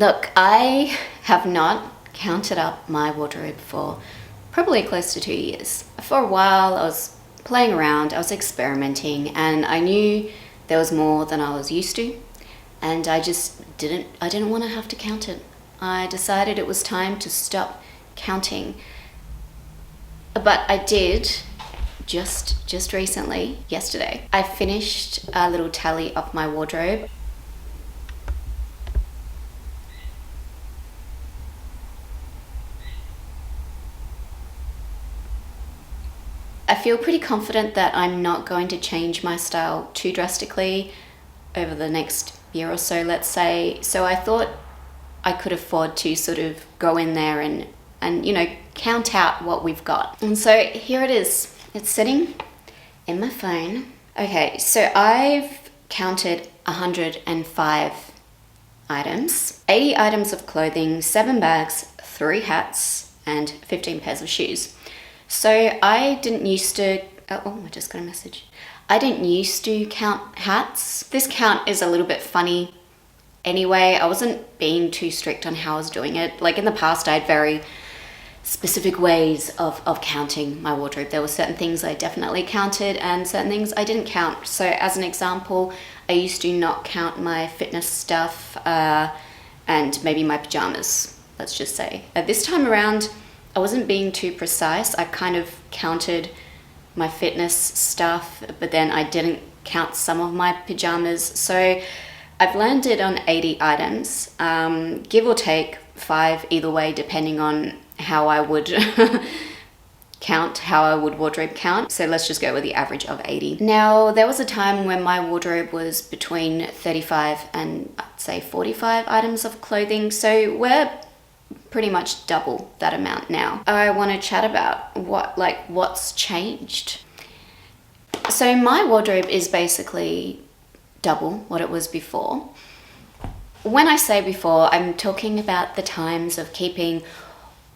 Look, I have not counted up my wardrobe for probably close to 2 years. For a while, I was playing around, I was experimenting, and I knew there was more than I was used to, and I didn't want to have to count it. I decided it was time to stop counting. But I did just recently, yesterday. I finished a little tally of my wardrobe. I feel pretty confident that I'm not going to change my style too drastically over the next year or so, let's say. So I thought I could afford to sort of go in there and count out what we've got. And so here it is. It's sitting in my phone. Okay, so I've counted 105 items, 80 items of clothing, 7 bags, 3 hats, and 15 pairs of shoes. So I didn't used to, oh, I just got a message. I didn't used to count hats. This count is a little bit funny anyway. I wasn't being too strict on how I was doing it. Like in the past, I had very specific ways of counting my wardrobe. There were certain things I definitely counted and certain things I didn't count. So as an example, I used to not count my fitness stuff and maybe my pajamas, let's just say. This time around, I wasn't being too precise. I kind of counted my fitness stuff, but then I didn't count some of my pajamas. So I've landed on 80 items, give or take 5 either way, depending on how I would count, how I would wardrobe count. So let's just go with the average of 80. Now, there was a time when my wardrobe was between 35 and I'd say 45 items of clothing. So we're pretty much double that amount now. I want to chat about what's changed. So my wardrobe is basically double what it was before. When I say before, I'm talking about the times of keeping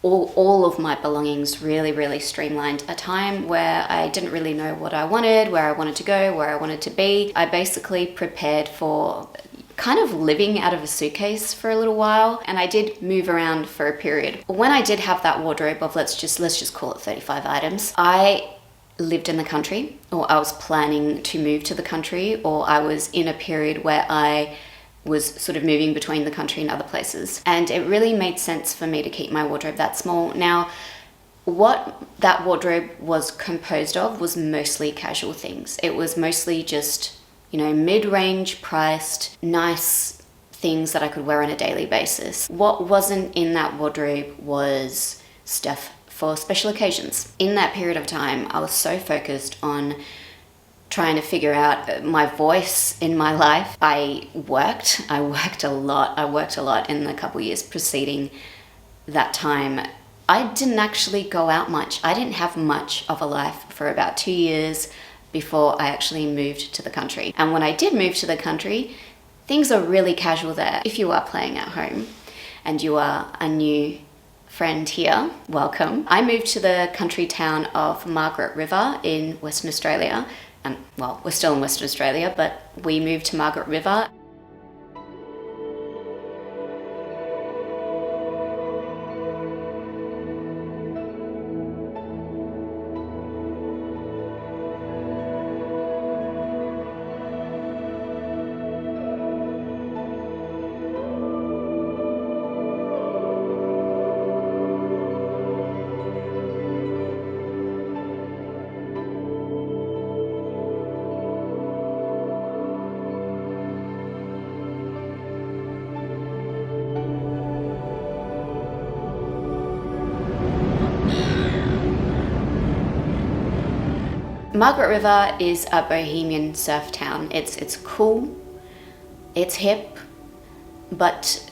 all of my belongings really, really streamlined. A time where I didn't really know what I wanted, where I wanted to go, where I wanted to be. I basically prepared for kind of living out of a suitcase for a little while, and I did move around for a period. When I did have that wardrobe of let's just call it 35 items, I lived in the country, or I was planning to move to the country, or I was in a period where I was sort of moving between the country and other places. And it really made sense for me to keep my wardrobe that small. Now, what that wardrobe was composed of was mostly casual things. It was mostly just, mid-range priced, nice things that I could wear on a daily basis. What wasn't in that wardrobe was stuff for special occasions. In that period of time, I was so focused on trying to figure out my voice in my life. I worked a lot. I worked a lot in the couple years preceding that time. I didn't actually go out much. I didn't have much of a life for about 2 years before I actually moved to the country. And when I did move to the country, things are really casual there. If you are playing at home and you are a new friend here, welcome. I moved to the country town of Margaret River in Western Australia. And well, we're still in Western Australia, but we moved to Margaret River. Margaret River is a bohemian surf town. It's cool, it's hip, but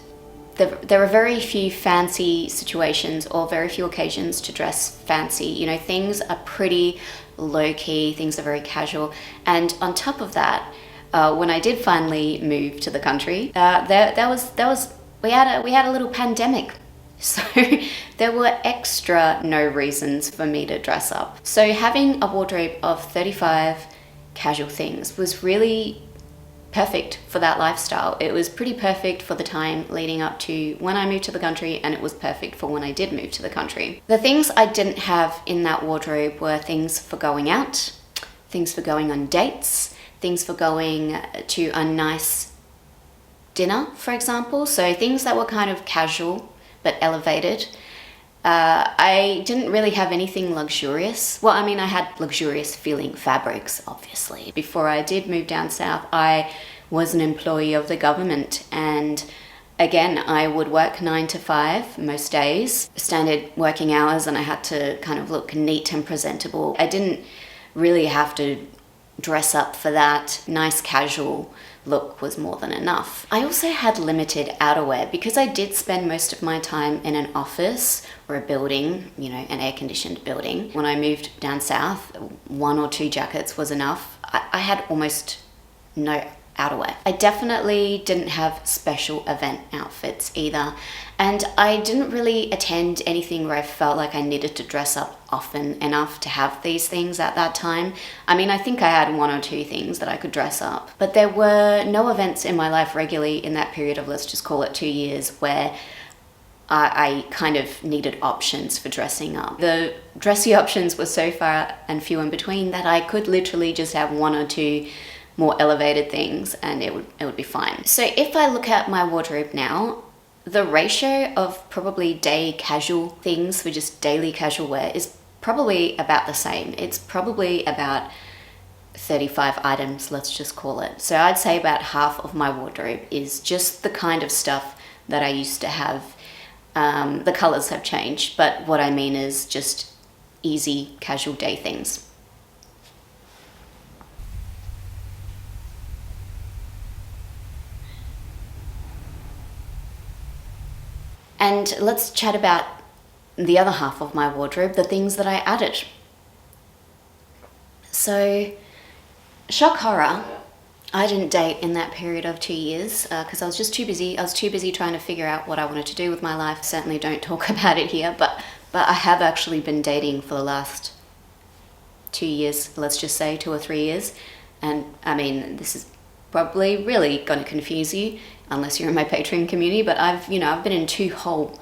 there are very few fancy situations or very few occasions to dress fancy. Things are pretty low-key, things are very casual. And on top of that, when I did finally move to the country, we had a little pandemic. So there were extra no reasons for me to dress up. So having a wardrobe of 35 casual things was really perfect for that lifestyle. It was pretty perfect for the time leading up to when I moved to the country, and it was perfect for when I did move to the country. The things I didn't have in that wardrobe were things for going out, things for going on dates, things for going to a nice dinner, for example. So things that were kind of casual but elevated. I didn't really have anything luxurious. Well, I mean, I had luxurious feeling fabrics, obviously. Before I did move down south, I was an employee of the government, and again, I would work 9 to 5 most days, standard working hours, and I had to kind of look neat and presentable. I didn't really have to dress up for that. Nice casual look was more than enough. I also had limited outerwear because I did spend most of my time in an office or a building, you know, an air-conditioned building. When I moved down south, 1 or 2 jackets was enough. I had almost no outerwear. I definitely didn't have special event outfits either, and I didn't really attend anything where I felt like I needed to dress up often enough to have these things at that time. I mean, I think I had 1 or 2 things that I could dress up, but there were no events in my life regularly in that period of, let's just call it 2 years, where I kind of needed options for dressing up. The dressy options were so far and few in between that I could literally just have 1 or 2 more elevated things and it would be fine. So if I look at my wardrobe now, the ratio of probably day casual things for just daily casual wear is probably about the same. It's probably about 35 items, let's just call it. So I'd say about half of my wardrobe is just the kind of stuff that I used to have. The colors have changed, but what I mean is just easy casual day things. And let's chat about the other half of my wardrobe, the things that I added. So, shock horror, I didn't date in that period of 2 years because I was just too busy. I was too busy trying to figure out what I wanted to do with my life. Certainly don't talk about it here, but I have actually been dating for the last 2 years, let's just say 2 or 3 years. And I mean, this is probably really going to confuse you unless you're in my Patreon community, but I've been in 2 whole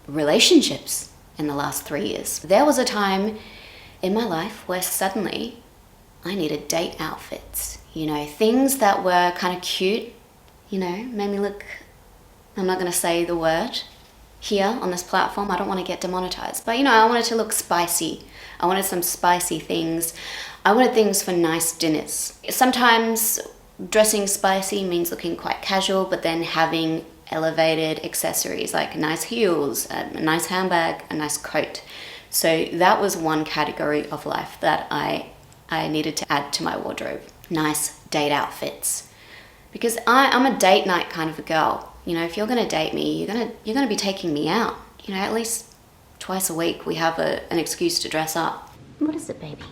relationships in the last 3 years. There was a time in my life where suddenly I needed date outfits, things that were kind of cute, made me look, I'm not going to say the word here on this platform, I don't want to get demonetized, but I wanted to look spicy. I wanted some spicy things. I wanted things for nice dinners. Sometimes dressing spicy means looking quite casual, but then having elevated accessories like nice heels, a nice handbag, a nice coat. So that was one category of life that I needed to add to my wardrobe. Nice date outfits. Because I'm a date night kind of a girl. If you're going to date me, you're gonna be taking me out. At least twice a week we have an excuse to dress up. What is it, baby?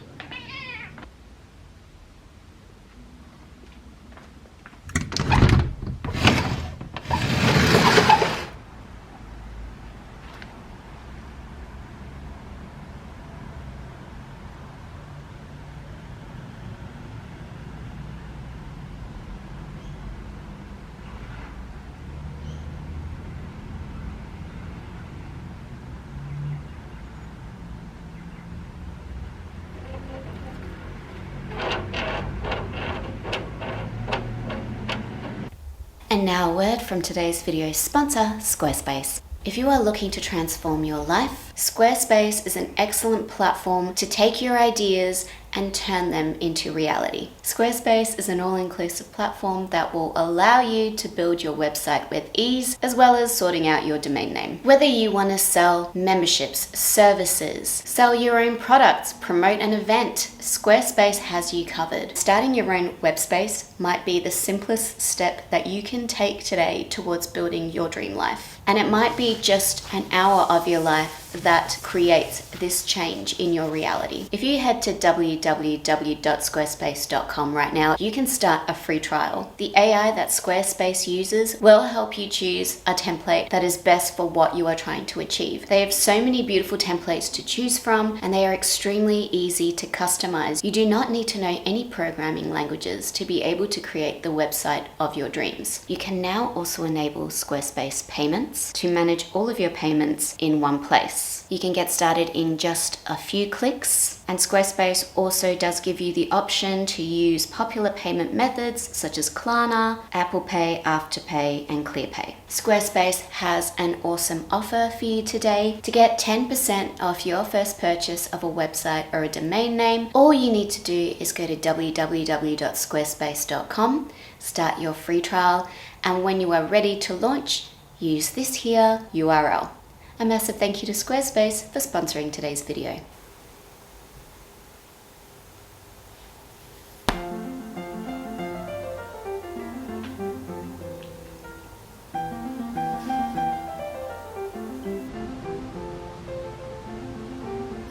And now a word from today's video sponsor, Squarespace. If you are looking to transform your life, Squarespace is an excellent platform to take your ideas and turn them into reality. Squarespace is an all-inclusive platform that will allow you to build your website with ease, as well as sorting out your domain name. Whether you want to sell memberships, services, sell your own products, promote an event, Squarespace has you covered. Starting your own web space might be the simplest step that you can take today towards building your dream life. And it might be just an hour of your life that creates this change in your reality. If you head to www.squarespace.com right now, you can start a free trial. The AI that Squarespace uses will help you choose a template that is best for what you are trying to achieve. They have so many beautiful templates to choose from, and they are extremely easy to customize. You do not need to know any programming languages to be able to create the website of your dreams. You can now also enable Squarespace payments to manage all of your payments in one place. You can get started in just a few clicks, and Squarespace also does give you the option to use popular payment methods such as Klarna, Apple Pay, Afterpay, and ClearPay. Squarespace has an awesome offer for you today. To get 10% off your first purchase of a website or a domain name, all you need to do is go to www.squarespace.com, start your free trial, and when you are ready to launch, use this here URL. A massive thank you to Squarespace for sponsoring today's video.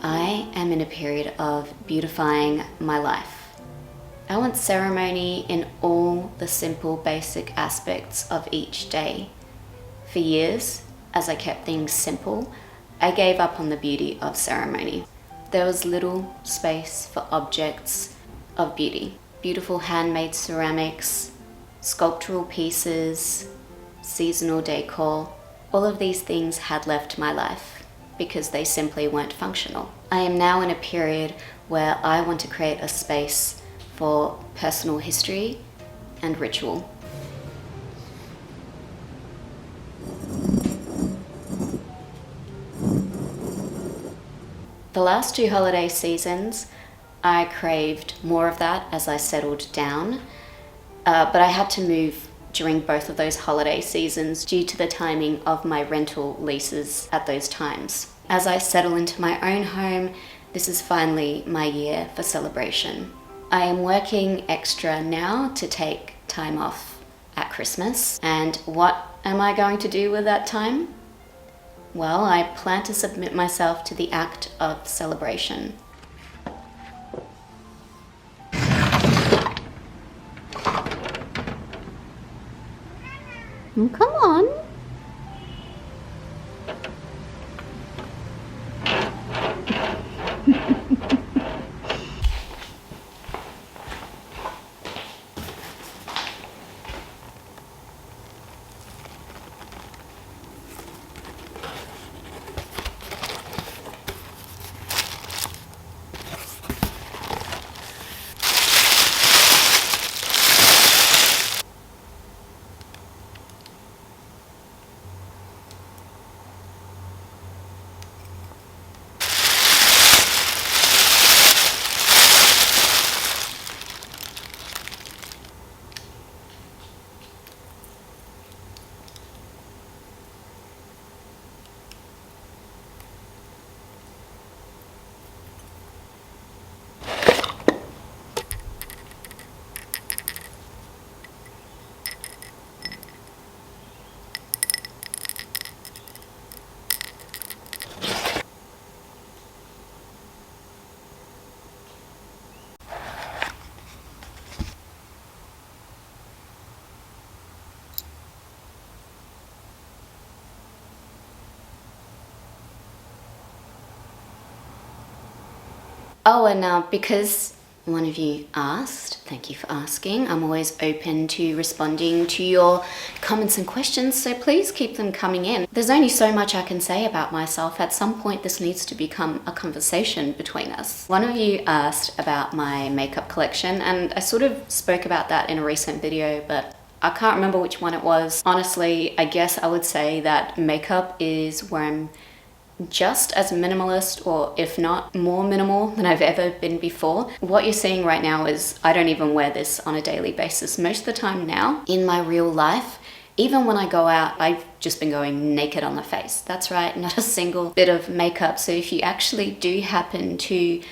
I am in a period of beautifying my life. I want ceremony in all the simple, basic aspects of each day. For years, as I kept things simple, I gave up on the beauty of ceremony. There was little space for objects of beauty. Beautiful handmade ceramics, sculptural pieces, seasonal decor. All of these things had left my life because they simply weren't functional. I am now in a period where I want to create a space for personal history and ritual. The last 2 holiday seasons, I craved more of that as I settled down, but I had to move during both of those holiday seasons due to the timing of my rental leases at those times. As I settle into my own home, this is finally my year for celebration. I am working extra now to take time off at Christmas, and what am I going to do with that time? Well, I plan to submit myself to the act of celebration. Come on. Oh, and because one of you asked, thank you for asking. I'm always open to responding to your comments and questions, so please keep them coming in. There's only so much I can say about myself. At some point, this needs to become a conversation between us. One of you asked about my makeup collection, and I sort of spoke about that in a recent video, but I can't remember which one it was. Honestly, I guess I would say that makeup is where I'm just as minimalist, or if not more minimal than I've ever been before. What you're seeing right now is I don't even wear this on a daily basis. Most of the time now, in my real life, even when I go out, I've just been going naked on the face. That's right, not a single bit of makeup. So if you actually do happen to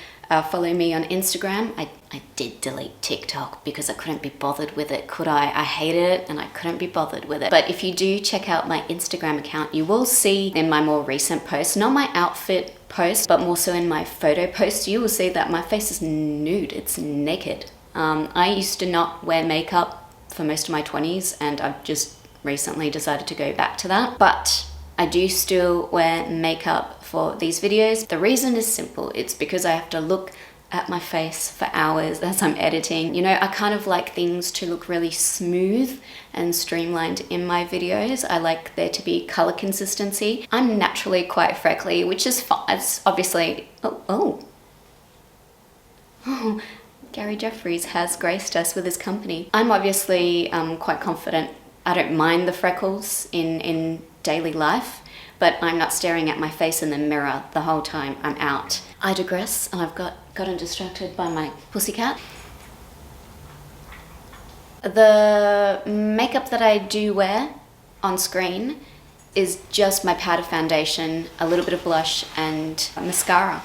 follow me on Instagram. I did delete TikTok because I couldn't be bothered with it, could I? I hated it and I couldn't be bothered with it. But if you do check out my Instagram account, you will see in my more recent posts, not my outfit post, but more so in my photo post, you will see that my face is nude, it's naked. I used to not wear makeup for most of my 20s, and I've just recently decided to go back to that. But I do still wear makeup for these videos. The reason is simple. It's because I have to look at my face for hours as I'm editing. You know, I kind of like things to look really smooth and streamlined in my videos. I like there to be color consistency. I'm naturally quite freckly, which is fine. It's obviously, oh, Gary Jeffries has graced us with his company. I'm obviously quite confident. I don't mind the freckles in daily life, but I'm not staring at my face in the mirror the whole time I'm out. I digress, and I've gotten distracted by my pussycat. The makeup that I do wear on screen is just my powder foundation, a little bit of blush, and mascara.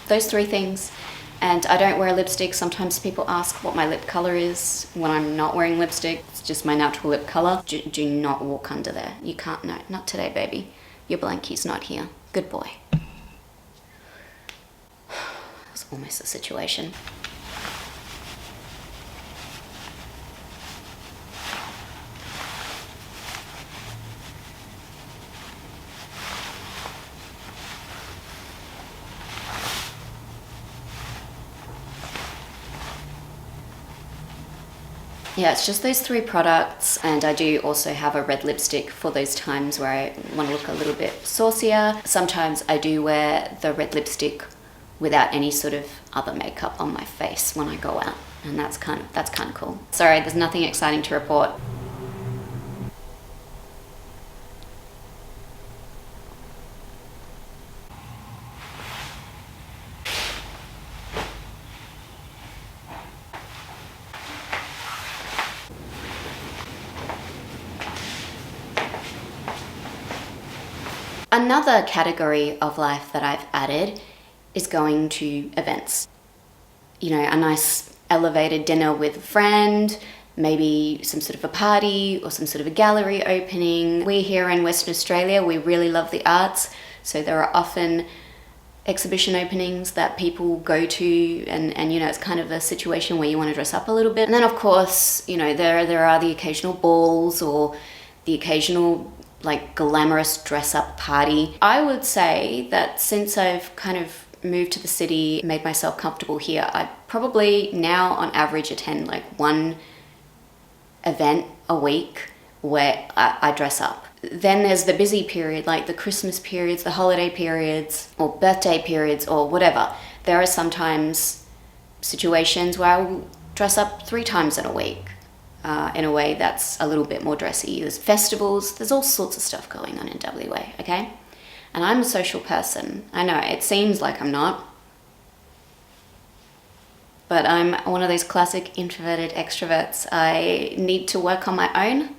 Those three things. And I don't wear lipstick. Sometimes people ask what my lip color is when I'm not wearing lipstick. It's just my natural lip color. Do not walk under there. You can't, no, not today, baby. Your blankie's not here. Good boy. That was almost a situation. Yeah, it's just those three products, and I do also have a red lipstick for those times where I want to look a little bit saucier. Sometimes I do wear the red lipstick without any sort of other makeup on my face when I go out, and that's kind of cool. Sorry, there's nothing exciting to report. Another category of life that I've added is going to events. You know, a nice elevated dinner with a friend, maybe some sort of a party or some sort of a gallery opening. We here in Western Australia, we really love the arts, so there are often exhibition openings that people go to, and you know, it's kind of a situation where you want to dress up a little bit. And then of course, you know, there are the occasional balls or the occasional like glamorous dress up party. I would say that since I've kind of moved to the city, made myself comfortable here, I probably now on average attend like one event a week where I dress up. Then there's the busy period, like the Christmas periods, the holiday periods, or birthday periods, or whatever. There are sometimes situations where I will dress up 3 times in a week. In a way that's a little bit more dressy. There's festivals, there's all sorts of stuff going on in WA, okay? And I'm a social person. I know, it seems like I'm not. But I'm one of those classic introverted extroverts. I need to work on my own.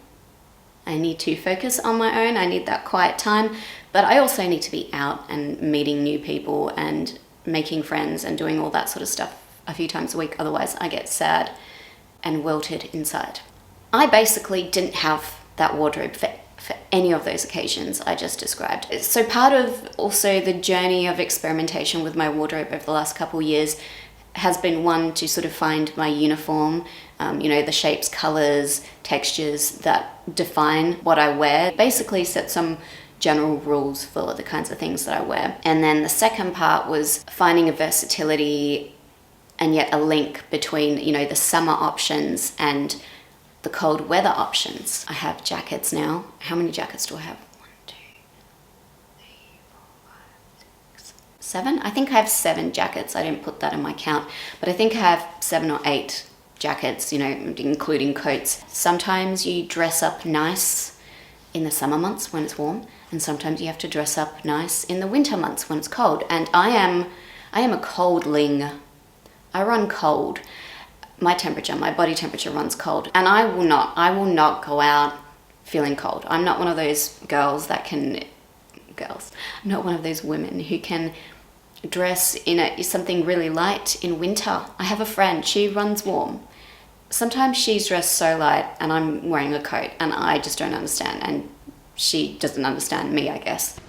I need to focus on my own. I need that quiet time. But I also need to be out and meeting new people and making friends and doing all that sort of stuff a few times a week. Otherwise, I get sad and wilted inside. I basically didn't have that wardrobe for any of those occasions I just described. So part of also the journey of experimentation with my wardrobe over the last couple of years has been one to sort of find my uniform, you know, the shapes, colors, textures that define what I wear. Basically set some general rules for the kinds of things that I wear. And then the second part was finding a versatility and yet a link between, you know, the summer options and the cold weather options. I have jackets now. How many jackets do I have? 1, 2, 3, 4, 5, 6, 7? I think I have 7 jackets. I didn't put that in my count, but I think I have 7 or 8 jackets, you know, including coats. Sometimes you dress up nice in the summer months when it's warm, and sometimes you have to dress up nice in the winter months when it's cold. And I am a coldling. I run cold. My body temperature runs cold, and I will not go out feeling cold. I'm not one of those I'm not one of those women who can dress in something really light in winter. I have a friend, she runs warm. Sometimes she's dressed so light and I'm wearing a coat and I just don't understand, and she doesn't understand me, I guess.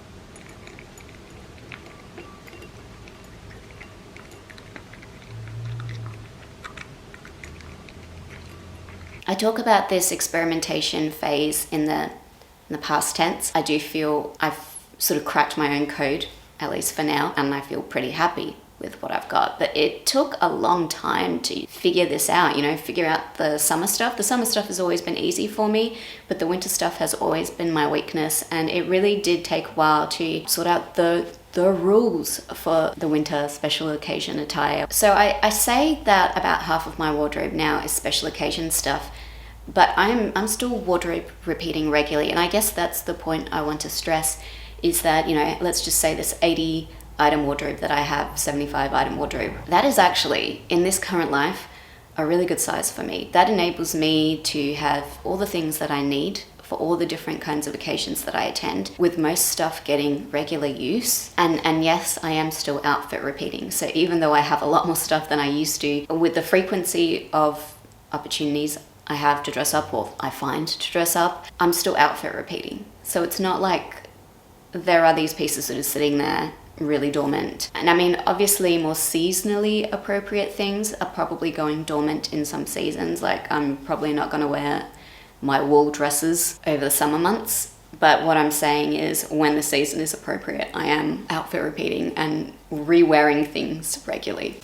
I talk about this experimentation phase in the past tense. I do feel I've sort of cracked my own code, at least for now, and I feel pretty happy with what I've got. But it took a long time to figure this out, figure out the summer stuff. The summer stuff has always been easy for me, but the winter stuff has always been my weakness, and it really did take a while to sort out the rules for the winter special occasion attire. So I say that about half of my wardrobe now is special occasion stuff, but I'm still wardrobe repeating regularly, and I guess that's the point I want to stress, is that, let's just say this 80 item wardrobe that I have, 75 item wardrobe, that is actually, in this current life, a really good size for me. That enables me to have all the things that I need for all the different kinds of occasions that I attend, with most stuff getting regular use. And yes, I am still outfit repeating. So even though I have a lot more stuff than I used to, with the frequency of opportunities I have to dress up, or I find to dress up, I'm still outfit repeating. So it's not like there are these pieces that are sitting there really dormant. And I mean, obviously more seasonally appropriate things are probably going dormant in some seasons. Like, I'm probably not going to wear my wool dresses over the summer months. But what I'm saying is, when the season is appropriate, I am outfit repeating and re-wearing things regularly.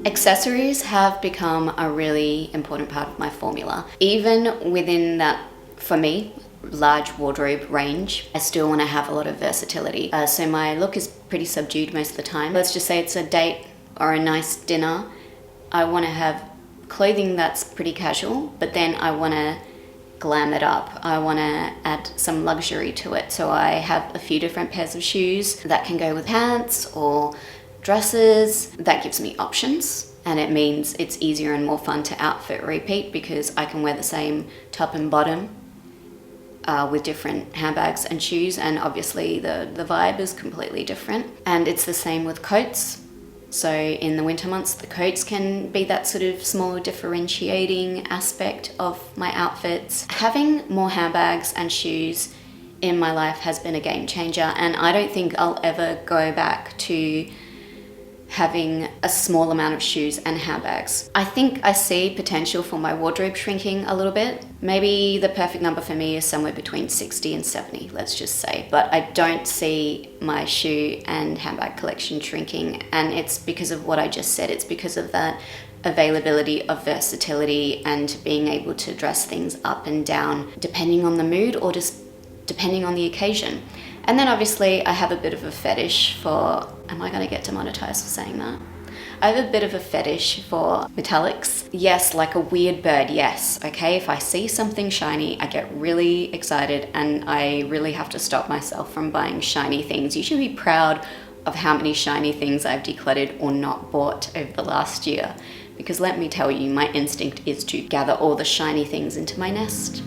Accessories have become a really important part of my formula. Even within that, for me, large wardrobe range, I still want to have a lot of versatility. So my look is pretty subdued most of the time. Let's just say it's a date or a nice dinner. I want to have clothing that's pretty casual, but then I want to glam it up. I want to add some luxury to it. So I have a few different pairs of shoes that can go with pants or dresses. That gives me options, and it means it's easier and more fun to outfit repeat, because I can wear the same top and bottom with different handbags and shoes, and obviously the vibe is completely different. And it's the same with coats. So in the winter months, the coats can be that sort of small differentiating aspect of my outfits. Having more handbags and shoes in my life has been a game changer, and I don't think I'll ever go back to having a small amount of shoes and handbags. I think I see potential for my wardrobe shrinking a little bit. Maybe the perfect number for me is somewhere between 60 and 70, let's just say. But I don't see my shoe and handbag collection shrinking, and it's because of what I just said. It's because of that availability of versatility and being able to dress things up and down depending on the mood or just depending on the occasion. And then obviously I have a bit of a fetish for, am I going to get demonetized for saying that? I have a bit of a fetish for metallics. Yes, like a weird bird, yes. Okay, if I see something shiny, I get really excited, and I really have to stop myself from buying shiny things. You should be proud of how many shiny things I've decluttered or not bought over the last year. Because let me tell you, my instinct is to gather all the shiny things into my nest.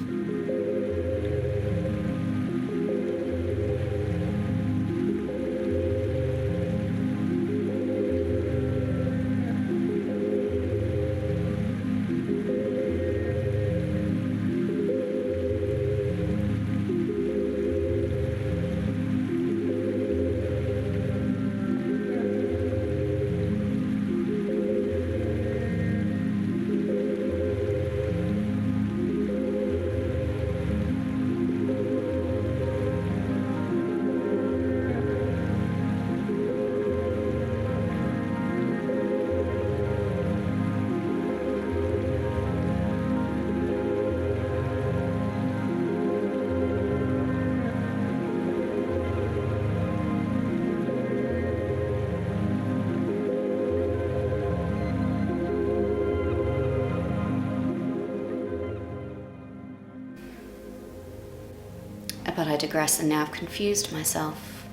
But I digress, and now I've confused myself.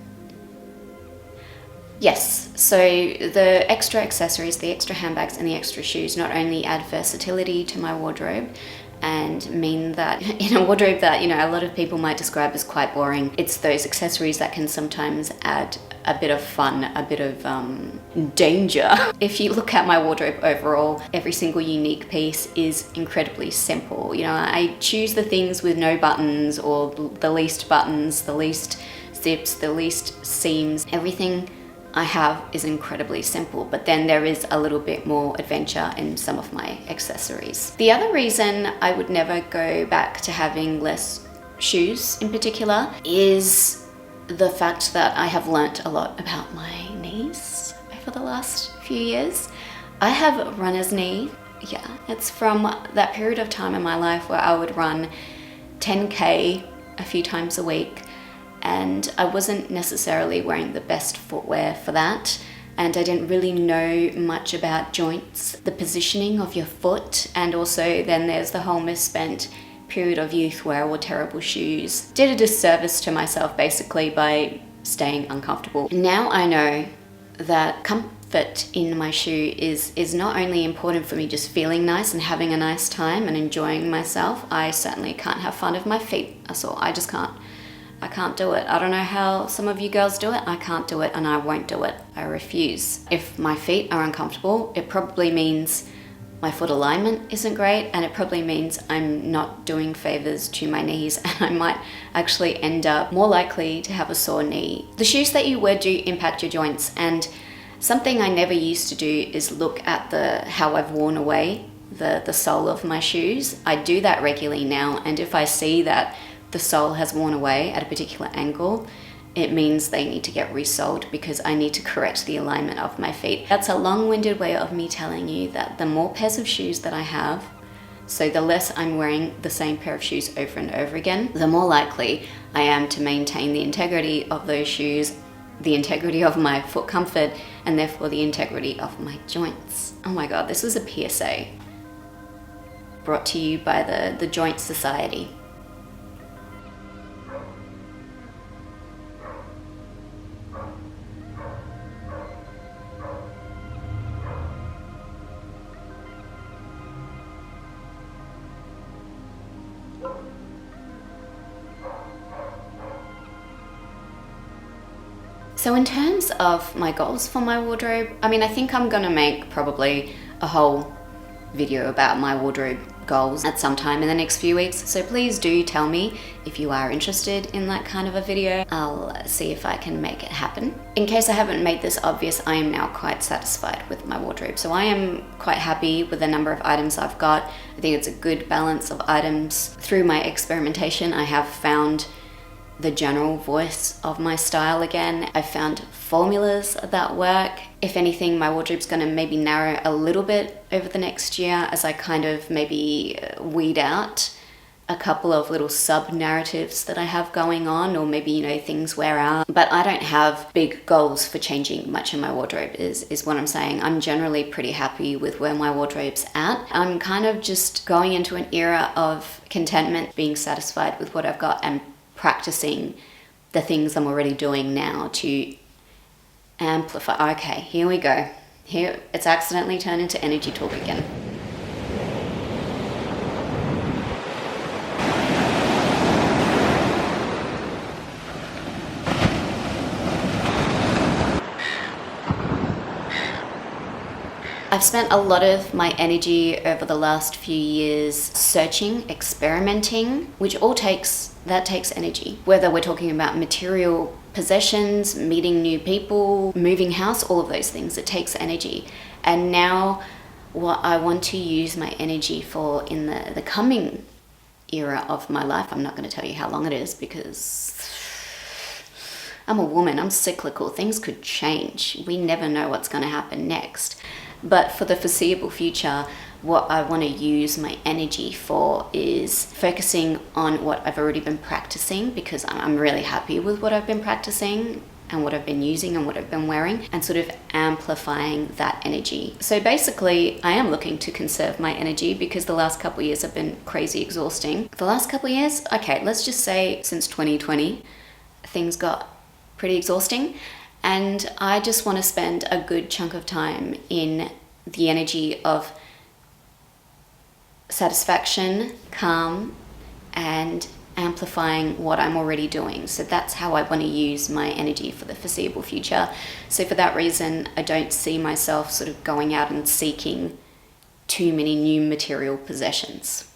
Yes, so the extra accessories, the extra handbags and the extra shoes not only add versatility to my wardrobe and mean that in a wardrobe that, a lot of people might describe as quite boring, it's those accessories that can sometimes add a bit of fun, a bit of danger. If you look at my wardrobe overall, every single unique piece is incredibly simple. I choose the things with no buttons or the least buttons, the least zips, the least seams. Everything I have is incredibly simple, but then there is a little bit more adventure in some of my accessories. The other reason I would never go back to having less shoes in particular is the fact that I have learnt a lot about my knees over the last few years. I have runner's knee. Yeah, it's from that period of time in my life where I would run 10K a few times a week, and I wasn't necessarily wearing the best footwear for that, and I didn't really know much about joints, the positioning of your foot, and also then there's the whole misspent period of youth where I wore terrible shoes. Did a disservice to myself basically by staying uncomfortable. Now I know that comfort in my shoe is not only important for me just feeling nice and having a nice time and enjoying myself. I certainly can't have fun of my feet. That's all. I just can't. I can't do it. I don't know how some of you girls do it. I can't do it, and I won't do it. I refuse. If my feet are uncomfortable, it probably means my foot alignment isn't great, and it probably means I'm not doing favors to my knees, and I might actually end up more likely to have a sore knee. The shoes that you wear do impact your joints, and something I never used to do is look at how I've worn away the sole of my shoes. I do that regularly now, and if I see that the sole has worn away at a particular angle, it means they need to get resoled because I need to correct the alignment of my feet. That's a long-winded way of me telling you that the more pairs of shoes that I have, so the less I'm wearing the same pair of shoes over and over again, the more likely I am to maintain the integrity of those shoes, the integrity of my foot comfort, and therefore the integrity of my joints. Oh my God, this was a PSA brought to you by the Joint Society. So in terms of my goals for my wardrobe, I think I'm gonna make probably a whole video about my wardrobe goals at some time in the next few weeks. So please do tell me if you are interested in that kind of a video. I'll see if I can make it happen. In case I haven't made this obvious, I am now quite satisfied with my wardrobe. So I am quite happy with the number of items I've got. I think it's a good balance of items. Through my experimentation, I have found the general voice of my style again. I found formulas that work. If anything, my wardrobe's gonna maybe narrow a little bit over the next year as I kind of maybe weed out a couple of little sub-narratives that I have going on, or maybe, things wear out. But I don't have big goals for changing much in my wardrobe is what I'm saying. I'm generally pretty happy with where my wardrobe's at. I'm kind of just going into an era of contentment, being satisfied with what I've got and practicing the things I'm already doing now to amplify. Okay, here we go. Here, it's accidentally turned into energy talk again. I've spent a lot of my energy over the last few years searching, experimenting, which takes energy. Whether we're talking about material possessions, meeting new people, moving house, all of those things, it takes energy. And now what I want to use my energy for in the coming era of my life, I'm not going to tell you how long it is because I'm a woman, I'm cyclical, things could change. We never know what's going to happen next. But for the foreseeable future, what I want to use my energy for is focusing on what I've already been practicing, because I'm really happy with what I've been practicing. and what I've been using and what I've been wearing, and sort of amplifying that energy. So basically, I am looking to conserve my energy because the last couple of years have been crazy exhausting. The last couple of years, okay, let's just say since 2020, things got pretty exhausting, and I just want to spend a good chunk of time in the energy of satisfaction, calm, and amplifying what I'm already doing. So that's how I want to use my energy for the foreseeable future. So for that reason, I don't see myself sort of going out and seeking too many new material possessions.